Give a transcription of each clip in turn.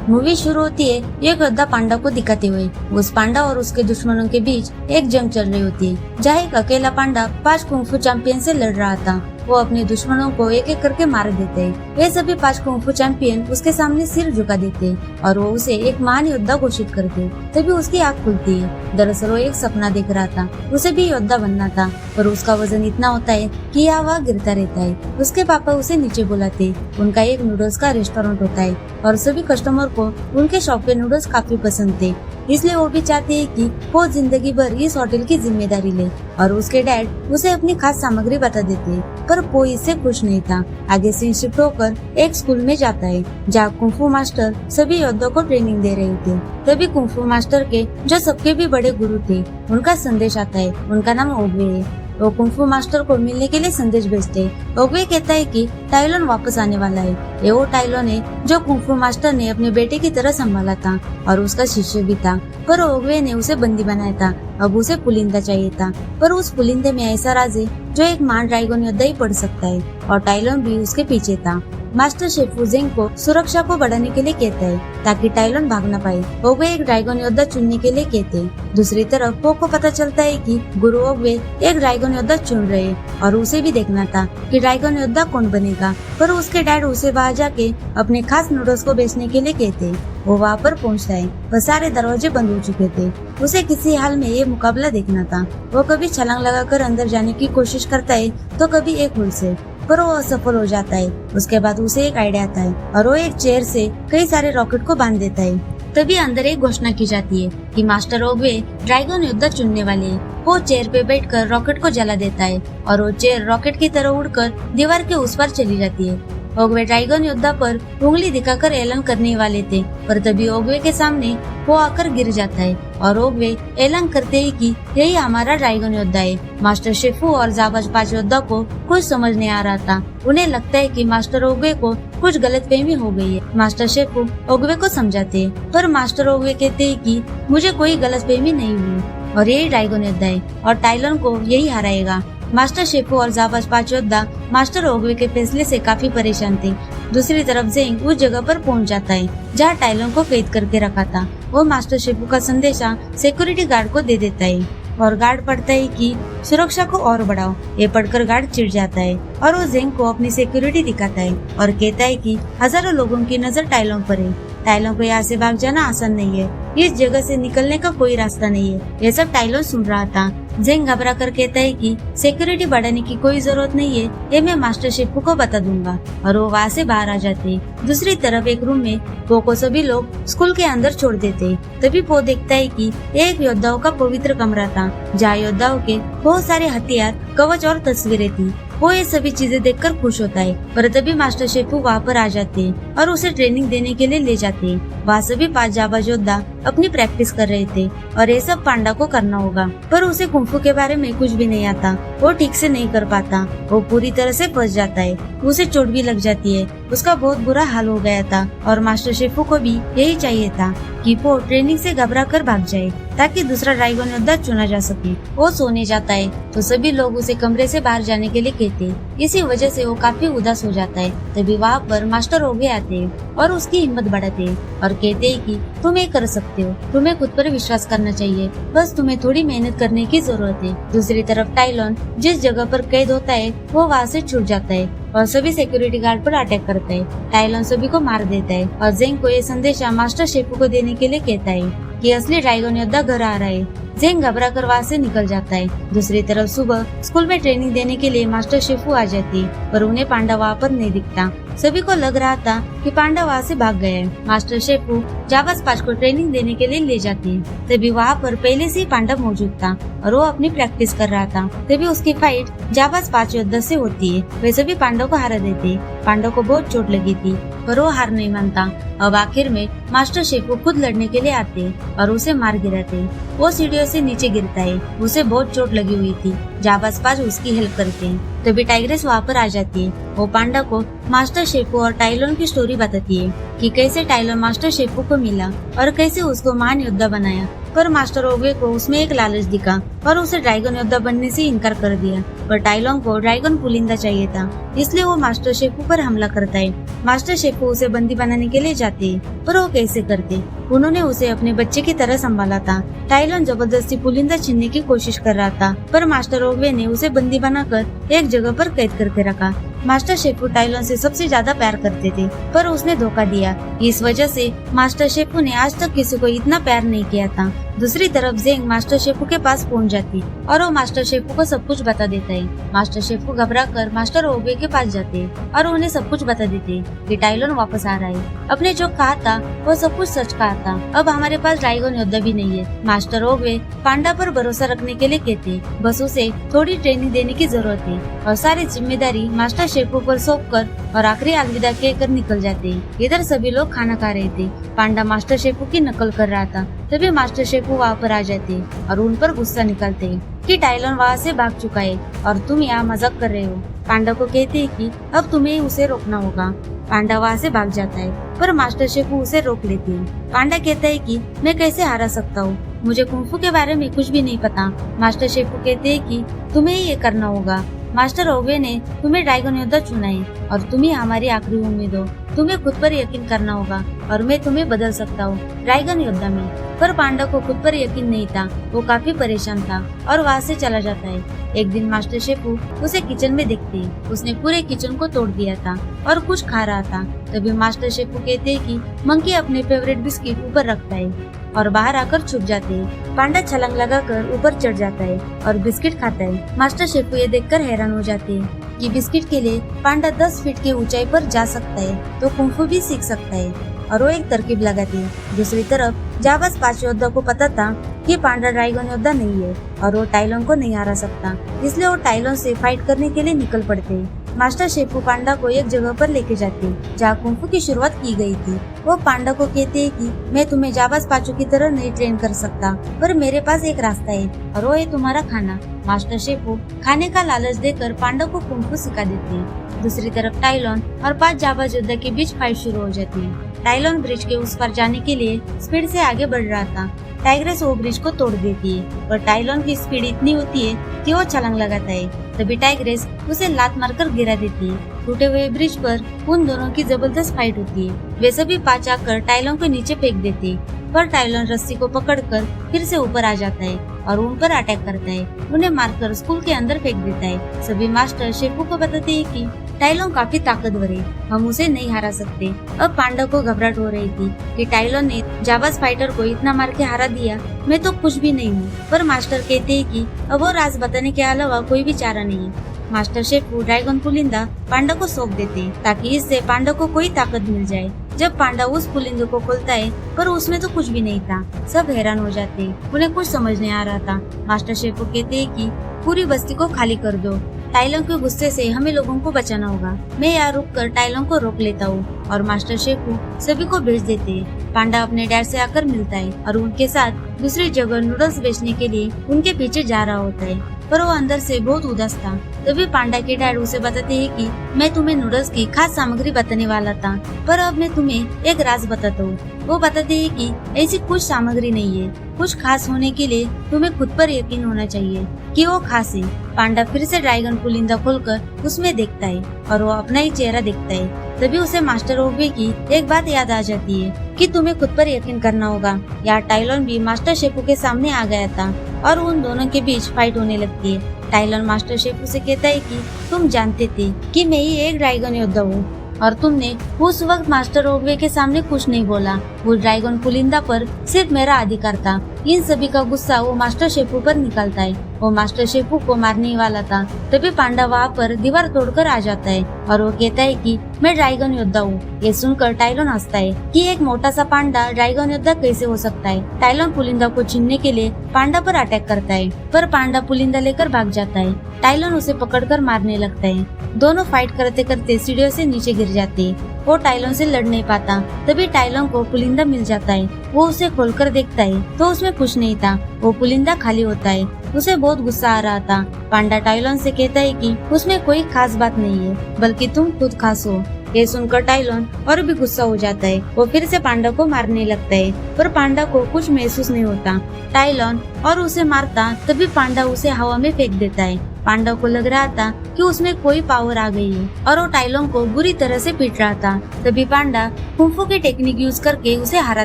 Movie शुरू होती है एक योद्धा पांडा को दिखाते हुए। उस पांडा और उसके दुश्मनों के बीच एक जंग चल रही होती है, जहाँ एक अकेला पांडा 5 कुंफू चैंपियन से लड़ रहा था। वो अपने दुश्मनों को एक एक करके मार देते हैं। वे सभी 5 कुंफू चैंपियन उसके सामने सिर झुका देते हैं और वो उसे एक महान योद्धा घोषित करते। तभी उसकी आँख खुलती है। दरअसल वो एक सपना देख रहा था, उसे भी योद्धा बनना था, पर उसका वजन इतना होता है कि यहाँ वहाँ गिरता रहता है। उसके पापा उसे नीचे बुलाते। उनका एक नूडल्स का रेस्टोरेंट होता है और सभी कस्टमर को उनके शॉप के नूडल्स काफी पसंद थे, इसलिए वो भी चाहते हैं कि वो जिंदगी भर इस होटल की जिम्मेदारी ले। और उसके डैड उसे अपनी खास सामग्री बता देते, पर वो इससे खुश नहीं था। आगे से शिफ्ट होकर एक स्कूल में जाता है, जहाँ कुंफू मास्टर सभी योद्धाओं को ट्रेनिंग दे रहे थे। तभी कुंफू मास्टर के जो सबके भी बड़े गुरु थे, उनका संदेश आता है। उनका नाम ओगवे है। वो कुंफू मास्टर को मिलने के लिए संदेश भेजते हैं। ओगवे कहता है कि टाइलोन वापस आने वाला है। ये वो टाइलोन है जो कुंफू मास्टर ने अपने बेटे की तरह संभाला था और उसका शिष्य भी था, पर ओगवे ने उसे बंदी बनाया था। अब उसे पुलिंदा चाहिए था, पर उस पुलिंदे में ऐसा राज है जो एक महान ड्रैगन योद्धा ही पढ़ सकता है, और टाइलोन भी उसके पीछे था। मास्टर शेफू जेंग को सुरक्षा को बढ़ाने के लिए कहता है ताकि टाइलोन भाग न पाए। ओगवे एक ड्रैगन योद्धा चुनने के लिए कहते हैं। दूसरी तरफ पो को पता चलता है कि गुरु ओगवे एक ड्रैगन योद्धा चुन रहे हैं और उसे भी देखना था कि ड्रैगन योद्धा कौन बनेगा, पर उसके डैड उसे वहाँ जाके अपने खास नूडल्स को बेचने के लिए कहते। वो वहाँ पर पहुँचता है, पर सारे दरवाजे बंद हो चुके थे। उसे किसी हाल में ये मुकाबला देखना था। वो कभी छलांग लगाकर अंदर जाने की कोशिश करता है तो कभी एक होल से, पर वो असफल हो जाता है। उसके बाद उसे एक आइडिया आता है और वो एक चेयर से कई सारे रॉकेट को बांध देता है। तभी अंदर एक घोषणा की जाती है कि मास्टर ओगवे ड्रैगन योद्धा चुनने वाले हैं। वो चेयर पे बैठकर रॉकेट को जला देता है और वो चेयर रॉकेट की तरह उड़कर दीवार के उस पार चली जाती है। ओगवे ड्रैगन योद्धा पर उंगली दिखाकर ऐलान करने वाले थे, पर तभी ओगवे के सामने वो आकर गिर जाता है और ओगवे ऐलान करते हैं कि यही हमारा ड्रैगन योद्धा है। मास्टर शेफू और जाबाज 5 योद्धा को कुछ समझ नहीं आ रहा था। उन्हें लगता है कि मास्टर ओगवे को कुछ गलतफहमी हो गई है। मास्टर शेफू ओगवे को समझाते हैं, पर मास्टर ओगवे कहते हैं कि मुझे कोई गलतफहमी नहीं हुई और यही ड्रैगन योद्धा है और टाइलोन को यही हराएगा। मास्टर शेफू और जाबाज 5 योद्धा मास्टर ओगवे के फैसले से काफी परेशान थे। दूसरी तरफ जेंग उस जगह पर पहुंच जाता है जहां टाइलोन को कैद करके रखा था। वो मास्टर शेफू का संदेशा सिक्योरिटी गार्ड को दे देता है और गार्ड पढ़ता है कि सुरक्षा को और बढ़ाओ। ये पढ़कर गार्ड चिढ़ जाता है और वो जेंग को अपनी सिक्योरिटी दिखाता है और कहता है कि हजारों लोगों की नजर टाइलोन पर है। टाइलोन को यहाँ से भाग जाना आसान नहीं है, इस जगह से निकलने का कोई रास्ता नहीं है। ये सब टाइलोन सुन रहा था। जेंग घबरा कर कहता है कि सिक्योरिटी बढ़ाने की कोई जरूरत नहीं है, ये मैं मास्टर शेफू को बता दूंगा, और वो वहाँ से बाहर आ जाते हैं। दूसरी तरफ एक रूम में पो को सभी लोग स्कूल के अंदर छोड़ देते। तभी पो देखता है कि एक योद्धाओं का पवित्र कमरा था, जहाँ योद्धाओं के बहुत सारे हथियार, कवच और तस्वीरें थी। वो ये सभी चीजें देखकर खुश होता है, पर तभी मास्टर शेफू वहाँ पर आ जाते हैं और उसे ट्रेनिंग देने के लिए ले जाते हैं। वहाँ सभी 5 जाबाज योद्धा अपनी प्रैक्टिस कर रहे थे और ये सब पांडा को करना होगा, पर उसे कुंफू के बारे में कुछ भी नहीं आता। वो ठीक से नहीं कर पाता। वो पूरी तरह से फंस जाता है। उसे चोट भी लग जाती है। उसका बहुत बुरा हाल हो गया था और मास्टर शेफू को भी यही चाहिए था कि वो ट्रेनिंग से घबरा कर भाग जाए ताकि दूसरा ड्रैगन योद्धा चुना जा सके। वो सोने जाता है तो सभी लोग उसे कमरे से बाहर जाने के लिए कहते। इसी वजह से वो काफी उदास हो जाता है। तभी वहाँ पर मास्टर ओगवे आते हैं और उसकी हिम्मत बढ़ाते हैं और कहते हैं कि तुम ये कर सकते हो, तुम्हें खुद पर विश्वास करना चाहिए, बस तुम्हें थोड़ी मेहनत करने की जरूरत है। दूसरी तरफ टाइलोन जिस जगह पर कैद होता है वो वहाँ से छूट जाता है और सभी सिक्योरिटी गार्ड पर अटैक करता है। टाइलोन सभी को मार देता है और जेंग को ये संदेशा मास्टर शेफू को देने के लिए कहता है कि असली ड्रैगन योद्धा घर आ रहा है। जेंग घबरा कर वहाँ से निकल जाता है। दूसरी तरफ सुबह स्कूल में ट्रेनिंग देने के लिए मास्टर शेफू आ जाती है, पर उन्हें पांडा वहाँ पर नहीं दिखता। सभी को लग रहा था कि पांडा वहाँ से भाग गया है। मास्टर शेफू जाबाज 5 को ट्रेनिंग देने के लिए ले जाती है। तभी वहाँ पर पहले से ही पांडा मौजूद था और वो अपनी प्रैक्टिस कर रहा था। तभी उसकी फाइट जाबाज 5 योद्धा से होती है। वे सभी पांडा को हरा देते। पांडा को बहुत चोट लगी थी, पर वो हार नहीं मानता। अब आखिर में मास्टर शेफू खुद लड़ने के लिए आते और उसे मार गिराते। वो सीढ़ियों से नीचे गिरता है। उसे बहुत चोट लगी हुई थी। जाबाज 5 उसकी हेल्प करते हैं। तभी टाइग्रेस वहाँ पर आ जाती है। वो पांडा को मास्टर शेफू और टाइलोन की स्टोरी बताती है कि कैसे टाइलोन मास्टर शेफू को मिला और कैसे उसको महान योद्धा बनाया, पर मास्टर ओगवे को उसमें एक लालच दिखा और उसे ड्रैगन योद्धा बनने से इनकार कर दिया। पर टाइलोन को ड्रैगन पुलिंदा चाहिए था, इसलिए वो मास्टर शेफू पर हमला करता है। मास्टर शेफू उसे बंदी बनाने के लिए जाते हैं, पर वो कैसे करते? उन्होंने उसे अपने बच्चे की तरह संभाला था। टाइलोन जबरदस्ती पुलिंदा छीनने की कोशिश कर रहा था, पर मास्टर ओगवे ने उसे बंदी बनाकर एक जगह पर कैद करके रखा। मास्टर शेफू टाइलोन से सबसे ज्यादा प्यार करते थे, पर उसने धोखा दिया। इस वजह से मास्टर शेफू ने आज तक किसी को इतना प्यार नहीं किया था। दूसरी तरफ जेंग मास्टर शेफू के पास पहुंच जाती और वो मास्टर शेफू को सब कुछ बता देता है। मास्टर शेफू घबराकर मास्टर ओगवे के पास जाते और उन्हें सब कुछ बता देते कि टाइलोन वापस आ रहा है। अपने जो कहा था वो सब कुछ सच कहा था। अब हमारे पास ड्रैगन योद्धा भी नहीं है। मास्टर ओगवे पांडा पर भरोसा रखने के लिए कहते, बस उसे थोड़ी ट्रेनिंग देने की जरूरत है और सारी जिम्मेदारी मास्टर शेफू पर सौंप कर और आखिरी अलविदा कहकर निकल जाते हैं। इधर सभी लोग खाना खा रहे थे। पांडा मास्टर शेफू की नकल कर रहा था, तभी मास्टर शेफू वहाँ पर आ जाते और उन पर गुस्सा निकालते हैं कि टाइलोन वहाँ से भाग चुका है और तुम यहाँ मजाक कर रहे हो। पांडा को कहते हैं कि अब तुम्हें उसे रोकना होगा। पांडा वहाँ से भाग जाता है, पर मास्टर शेफू उसे रोक लेते हैं। पांडा कहता है कि मैं कैसे हरा सकता हूँ, मुझे कुंफू के बारे में कुछ भी नहीं पता। मास्टर शेफू कहते हैं कि तुम्हें ये करना होगा। मास्टर ओगवे ने तुम्हें ड्रैगन योद्धा चुना है और तुम ही हमारी आखिरी उम्मीद हो। तुम्हें खुद पर यकीन करना होगा और मैं तुम्हें बदल सकता हूँ ड्रैगन योद्धा में। पर पांडा को खुद पर यकीन नहीं था, वो काफी परेशान था और वहाँ से चला जाता है। एक दिन मास्टर शेफू उसे किचन में देखते हैं। उसने पूरे किचन को तोड़ दिया था और कुछ खा रहा था। तभी मास्टर शेफू कहते हैं कि मंकी अपने फेवरेट बिस्किट ऊपर रखता है और बाहर आकर छुप जाते हैं। पांडा छलांग लगाकर ऊपर चढ़ जाता है और बिस्किट खाता है। मास्टर शेफू ये देखकर हैरान हो जाते हैं कि बिस्किट के लिए पांडा 10 फीट की ऊंचाई पर जा सकता है तो कुंफू भी सीख सकता है और वो एक तरकीब लगाती है। दूसरी तरफ जाबाज 5 योद्धा को पता था कि पांडा ड्रैगन योद्धा नहीं है और वो टाइलोन को नहीं हरा सकता, इसलिए वो टाइलोन से फाइट करने के लिए निकल पड़ते हैं। मास्टर शेफू पांडा को एक जगह पर लेके जाते जहाँ कुंफू की शुरुआत की गई थी। वो पांडा को कहते हैं कि मैं तुम्हें जाबाज 5 की तरह नहीं ट्रेन कर सकता, पर मेरे पास एक रास्ता है और वो है तुम्हारा खाना। मास्टर शेफू खाने का लालच देकर पांडा को कुंफू सिखा देते हैं। दूसरी तरफ टाइलोन और 5 जाबाज योद्धा के बीच फाइट शुरू हो जाती है। टाइलोन ब्रिज के उस पार जाने के लिए स्पीड से आगे बढ़ रहा था। टाइग्रेस वो ब्रिज को तोड़ देती है, पर टाइलोन की स्पीड इतनी होती है कि वो छलांग लगाता है। तभी टाइग्रेस उसे लात मारकर गिरा देती है। टूटे हुए ब्रिज पर उन दोनों की जबरदस्त फाइट होती है। वे सभी 5 आकर टाइलोन को नीचे फेंक देते हैं, पर टाइलोन रस्सी को पकड़कर फिर से ऊपर आ जाता है और उन पर अटैक करता है। उन्हें मारकर स्कूल के अंदर फेंक देता है। सभी मास्टर शेफू को बताते हैं कि टाइलोन काफी ताकतवर है, हम उसे नहीं हरा सकते। अब पांडा को घबराहट हो रही थी कि टाइलोन ने जाबाज फाइटर को इतना मार के हरा दिया, मैं तो कुछ भी नहीं हूँ। पर मास्टर कहते हैं कि अब वो राज बताने के अलावा कोई भी चारा नहीं है। मास्टर शेफू ड्रैगन पुलिंदा पांडा को सौंप देते हैं ताकि इससे पांडा को कोई ताकत मिल जाए। जब पांडा उस पुलिंद को खोलता है, पर उसमें तो कुछ भी नहीं था। सब हैरान हो जाते हैं, उन्हें कुछ समझ नहीं आ रहा था। मास्टर शेफू कहते हैं कि पूरी बस्ती को खाली कर दो, टाइलोन के गुस्से से हमें लोगों को बचाना होगा। मैं यहाँ रुक कर टाइलोन को रोक लेता हूँ और मास्टर शेफू सभी को भेज देते हैं। पांडा अपने डैड से आकर मिलता है और उनके साथ दूसरी जगह नूडल्स बेचने के लिए उनके पीछे जा रहा होता है, पर वो अंदर से बहुत उदास था। तभी पांडा के डैड उसे बताते हैं कि मैं तुम्हें नूडल्स की खास सामग्री बताने वाला था, पर अब मैं तुम्हें एक राज बताता हूँ। वो बताते हैं कि ऐसी कुछ सामग्री नहीं है, कुछ खास होने के लिए तुम्हें खुद पर यकीन होना चाहिए कि वो खास है। पांडा फिर से ड्रैगन पुलिंदा खोलकर उसमें देखता है और वो अपना ही चेहरा देखता है। तभी उसे मास्टर ओगवे की एक बात याद आ जाती है कि तुम्हें खुद पर यकीन करना होगा। यहाँ टाइलोन भी मास्टर शेफू के सामने आ गया था और उन दोनों के बीच फाइट होने लगती है। टाइलोन मास्टर शेफू से कहता है कि तुम जानते थे कि मैं ही एक ड्रैगन योद्धा हूँ और तुमने उस वक्त मास्टर ओगवे के सामने कुछ नहीं बोला। वो ड्रैगन पुलिंदा पर सिर्फ मेरा अधिकार था। इन सभी का गुस्सा वो मास्टर शेफू पर निकलता है। वो मास्टर शेफू को मारने वाला था। तभी पांडा वहाँ पर दीवार तोड़कर आ जाता है और वो कहता है कि मैं ड्रैगन योद्धा हूँ। ये सुनकर टाइलोन हंसता है कि एक मोटा सा पांडा ड्रैगन योद्धा कैसे हो सकता है। टाइलोन पुलिंदा को छीनने के लिए पांडा पर अटैक करता है, पर पांडा पुलिंदा लेकर भाग जाता है। टाइलोन उसे पकड़कर मारने लगता है। दोनों फाइट करते करते सीढ़ियों से नीचे गिर जाते हैं। वो टाइलोन से लड़ नहीं पाता। तभी टाइलोन को पुलिंदा मिल जाता है। वो उसे खोलकर देखता है तो उसमें कुछ नहीं था। वो पुलिंदा खाली होता है। उसे बहुत गुस्सा आ रहा था। पांडा टाइलोन से कहता है कि उसमें कोई खास बात नहीं है, बल्कि तुम खुद खास हो। ये सुनकर टाइलोन और भी गुस्सा हो जाता है। वो फिर से पांडा को मारने लगता है, पर पांडा को कुछ महसूस नहीं होता। टाइलोन और उसे मारता तभी पांडा उसे हवा में फेंक देता है। पांडा को लग रहा था कि उसमें कोई पावर आ गई है और वो टाइलोन को बुरी तरह से पीट रहा था। तभी पांडा कुंफू की टेक्निक यूज करके उसे हरा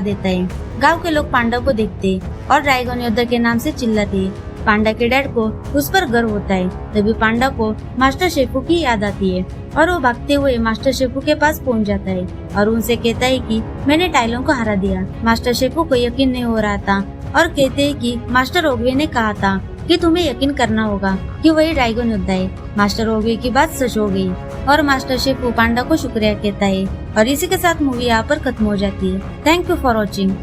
देता है। गांव के लोग पांडा को देखते और ड्रैगन योद्धा के नाम से चिल्लाते। पांडा के डैड को उस पर गर्व होता है। तभी पांडा को मास्टर शेफू की याद आती है और वो भागते हुए मास्टर शेफू के पास पहुंच जाता है और उनसे कहता है कि मैंने टाइलोन को हरा दिया। मास्टर शेफू को यकीन नहीं हो रहा था और कहते हैं कि मास्टर ओगवे ने कहा था कि तुम्हें यकीन करना होगा कि वही ड्रैगन योद्धा है। मास्टर ओगवे की बात सच हो गई और मास्टर शेफू पांडा को शुक्रिया कहता है। और इसी के साथ मूवी यहाँ पर खत्म हो जाती है। Thank you for watching.